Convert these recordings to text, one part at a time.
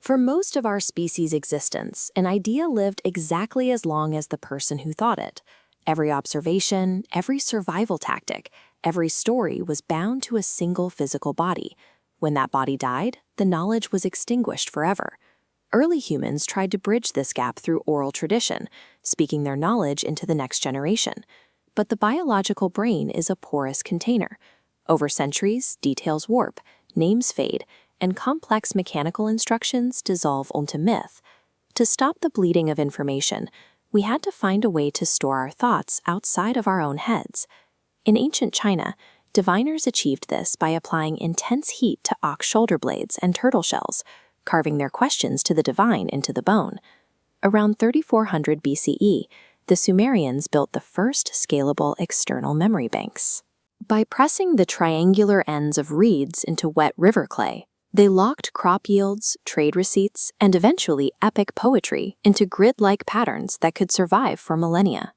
For most of our species' existence, an idea lived exactly as long as the person who thought it. Every observation, every survival tactic, every story was bound to a single physical body. When that body died, the knowledge was extinguished forever. Early humans tried to bridge this gap through oral tradition, speaking their knowledge into the next generation. But the biological brain is a porous container. Over centuries, details warp, names fade, and complex mechanical instructions dissolve into myth. To stop the bleeding of information, we had to find a way to store our thoughts outside of our own heads. In ancient China, diviners achieved this by applying intense heat to ox shoulder blades and turtle shells, carving their questions to the divine into the bone. Around 3400 BCE, the Sumerians built the first scalable external memory banks. By pressing the triangular ends of reeds into wet river clay, they locked crop yields, trade receipts, and eventually epic poetry into grid-like patterns that could survive for millennia.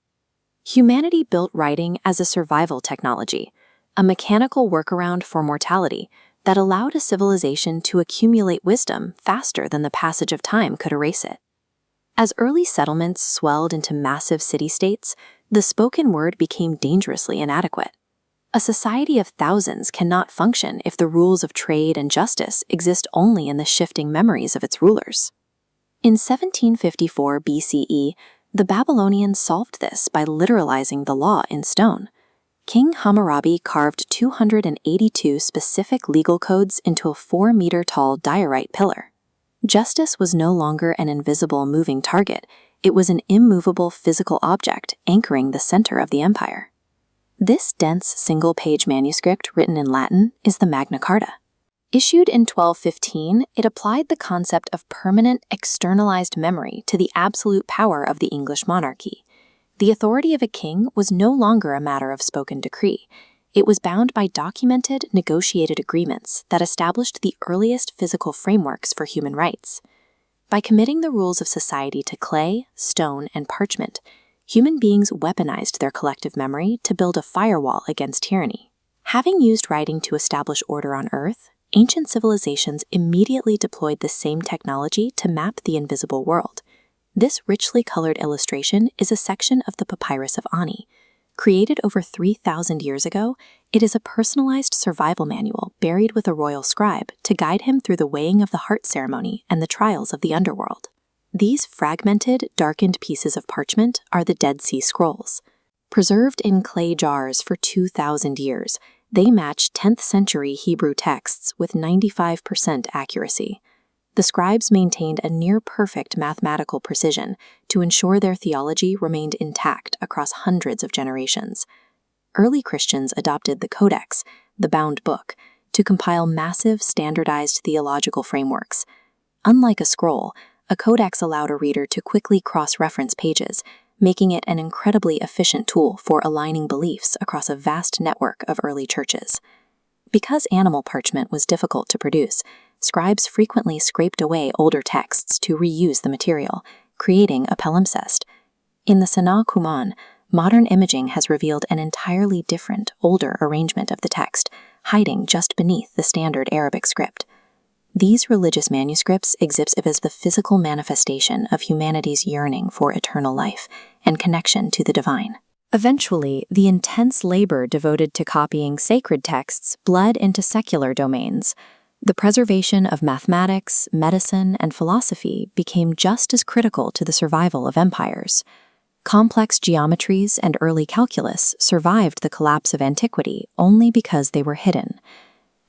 Humanity built writing as a survival technology, a mechanical workaround for mortality that allowed a civilization to accumulate wisdom faster than the passage of time could erase it. As early settlements swelled into massive city-states, the spoken word became dangerously inadequate. A society of thousands cannot function if the rules of trade and justice exist only in the shifting memories of its rulers. In 1754 BCE, the Babylonians solved this by literalizing the law in stone. King Hammurabi carved 282 specific legal codes into a 4-meter-tall diorite pillar. Justice was no longer an invisible moving target, it was an immovable physical object anchoring the center of the empire. This dense single-page manuscript written in Latin is the Magna Carta. Issued in 1215, it applied the concept of permanent externalized memory to the absolute power of the English monarchy. The authority of a king was no longer a matter of spoken decree. It was bound by documented, negotiated agreements that established the earliest physical frameworks for human rights. By committing the rules of society to clay, stone, and parchment, human beings weaponized their collective memory to build a firewall against tyranny. Having used writing to establish order on Earth, ancient civilizations immediately deployed the same technology to map the invisible world. This richly colored illustration is a section of the papyrus of Ani. Created over 3,000 years ago, it is a personalized survival manual buried with a royal scribe to guide him through the weighing of the heart ceremony and the trials of the underworld. These fragmented, darkened pieces of parchment are the Dead Sea Scrolls. Preserved in clay jars for 2,000 years, they match 10th century Hebrew texts with 95% accuracy. The scribes maintained a near-perfect mathematical precision to ensure their theology remained intact across hundreds of generations. Early Christians adopted the Codex, the bound book, to compile massive, standardized theological frameworks. Unlike a scroll, a codex allowed a reader to quickly cross-reference pages, making it an incredibly efficient tool for aligning beliefs across a vast network of early churches. Because animal parchment was difficult to produce, scribes frequently scraped away older texts to reuse the material, creating a palimpsest. In the Sanaa Qumran, modern imaging has revealed an entirely different, older arrangement of the text, hiding just beneath the standard Arabic script. These religious manuscripts exhibit as the physical manifestation of humanity's yearning for eternal life and connection to the divine. Eventually, the intense labor devoted to copying sacred texts bled into secular domains. The preservation of mathematics, medicine, and philosophy became just as critical to the survival of empires. Complex geometries and early calculus survived the collapse of antiquity only because they were hidden.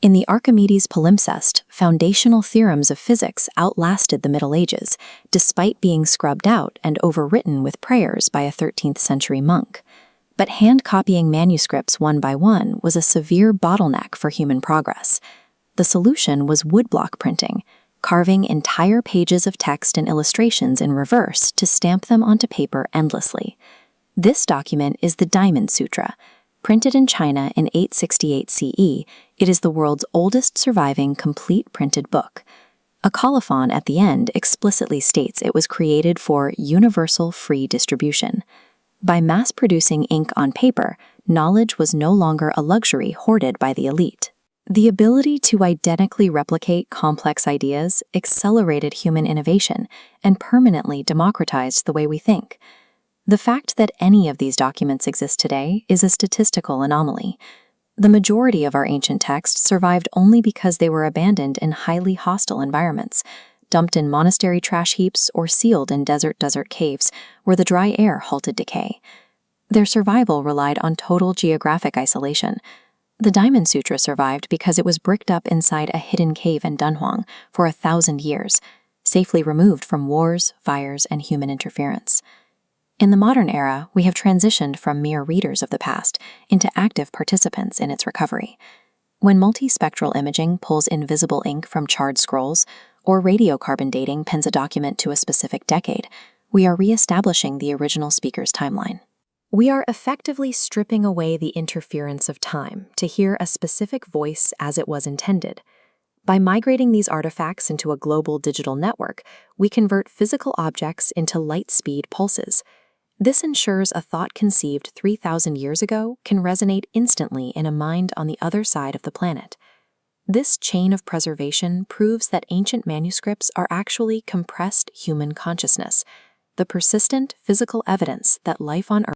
In the Archimedes palimpsest, foundational theorems of physics outlasted the Middle Ages, despite being scrubbed out and overwritten with prayers by a 13th century monk. But hand-copying manuscripts one by one was a severe bottleneck for human progress. The solution was woodblock printing, carving entire pages of text and illustrations in reverse to stamp them onto paper endlessly. This document is the Diamond Sutra. Printed in China in 868 CE, it is the world's oldest surviving complete printed book. A colophon at the end explicitly states it was created for universal free distribution. By mass-producing ink on paper, knowledge was no longer a luxury hoarded by the elite. The ability to identically replicate complex ideas accelerated human innovation and permanently democratized the way we think. The fact that any of these documents exist today is a statistical anomaly. The majority of our ancient texts survived only because they were abandoned in highly hostile environments, dumped in monastery trash heaps or sealed in desert caves where the dry air halted decay. Their survival relied on total geographic isolation. The Diamond Sutra survived because it was bricked up inside a hidden cave in Dunhuang for 1,000 years, safely removed from wars, fires, and human interference. In the modern era, we have transitioned from mere readers of the past into active participants in its recovery. When multispectral imaging pulls invisible ink from charred scrolls, or radiocarbon dating pins a document to a specific decade, we are re-establishing the original speaker's timeline. We are effectively stripping away the interference of time to hear a specific voice as it was intended. By migrating these artifacts into a global digital network, we convert physical objects into light-speed pulses. This ensures a thought conceived 3,000 years ago can resonate instantly in a mind on the other side of the planet. This chain of preservation proves that ancient manuscripts are actually compressed human consciousness, the persistent physical evidence that life on Earth